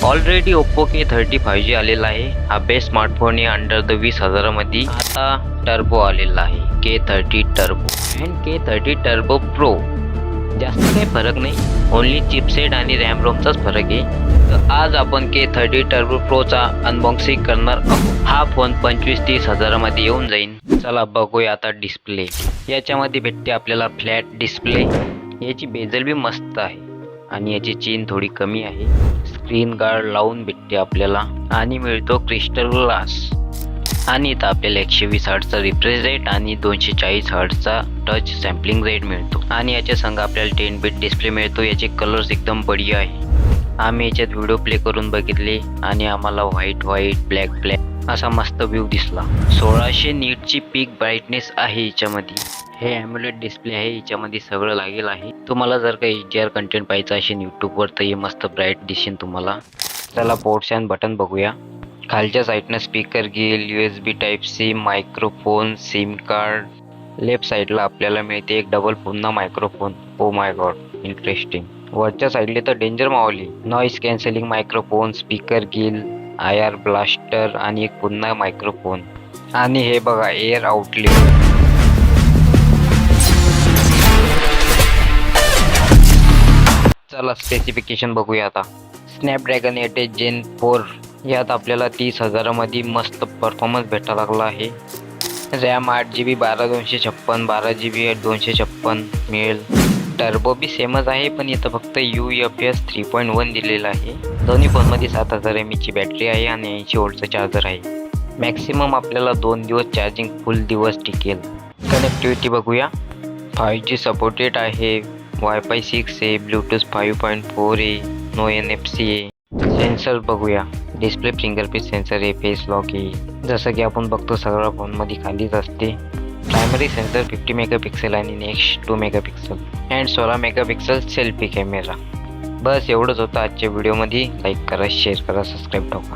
Already Oppo K30 5G आलेला आहे. हा बेस्ट स्मार्टफोन आहे अंडर द 20,000मध्ये. आता टर्बो आलेला आहे K30 turbo and K30 turbo pro. जास्त काही फरक नाही, ओन्ली चिपसेट आणि रॅम रोमचाच फरक आहे. तर आज आपण K30 टर्बो प्रोचा अनबॉक्सिंग करणार आहोत. हा फोन 25-30 हजारामध्ये येऊन जाईल. चला बघूया आता डिस्प्ले. याच्यामध्ये भेटते आपल्याला फ्लॅट डिस्प्ले. याची बेजल बी मस्त आहे आणि याची चेन थोडी कमी आहे. स्क्रीन गार्ड लावून भेटते आपल्याला आणि मिळतो क्रिस्टल ग्लास. आणि इथं आपल्याला 120 हर्ट्जचा रिफ्रेश रेट आणि 240 हर्ट्जचा टच सॅम्पलिंग रेट मिळतो. आणि याच्या संग आपल्याला 10 बिट डिस्प्ले मिळतो. याचे कलर्स एकदम बढिया आहे. आम्ही याच्यात व्हिडिओ प्ले करून बघितले आणि आम्हाला व्हाईट ब्लॅक असा मस्त व्ह्यू दिसला. 1600 नीटची पीक ब्राईटनेस आहे याच्यामध्ये. हे ॲम्युलेट डिस्प्ले आहे, याच्यामध्ये सगळं लागेल आहे. तुम्हाला जर काही HDR कंटेंट पाहायचं असेल यूट्यूबवर तर हे मस्त ब्राईट दिसेल तुम्हाला. चला पोर्ट्स अँड बटन बघूया. खालच्या साईडनं स्पीकर घेईल, USB Type-C, microphone, SIM card. Left साईडला आपल्याला मिळते एक डबल पुन्हा microphone. Oh my god, interesting. वरच्या साईडला तर डेंजर मावली. Noise cancelling microphone, speaker grill, IR blaster आणि एक पुन्हा मायक्रोफोन. आणि हे बघा एअर आउटलेट. चला स्पेसिफिकेशन बघूया आता. Snapdragon 8 Gen 4. यात आपल्याला 30 हजारामध्ये मस्त परफॉर्मन्स भेटा लागला आहे. रॅम 8GB 1256, 12GB 256 मिळेल. टर्बो बी सेमच आहे, पण इथं फक्त UFS 3.1 दिलेलं आहे. दोन्ही फोनमध्ये 7000 mAhची बॅटरी आहे आणि 80 वोल्टचं चार्जर आहे. मॅक्सिमम आपल्याला 2 दिवस चार्जिंग फुल दिवस टिकेल. कनेक्टिव्हिटी बघूया. 5G सपोर्टेड आहे, Wi-Fi 6 आहे, ब्लूटूथ 5.4 आहे, नो NFC आहे. सेन्सर बघूया. डिस्प्ले फिंगरप्रिंट सेन्सर आहे, फेस लॉक आहे. जसं की आपण बघतो सगळ्या फोनमध्ये खालीच असते. प्रायमरी सेन्सर 50 मेगापिक्सल आणि next 2 megapixel and 16 megapixel selfie camera. बस एवढंच होतं आजच्या व्हिडिओमध्ये. लाईक करा, शेअर करा, सबस्क्राईब ठोका.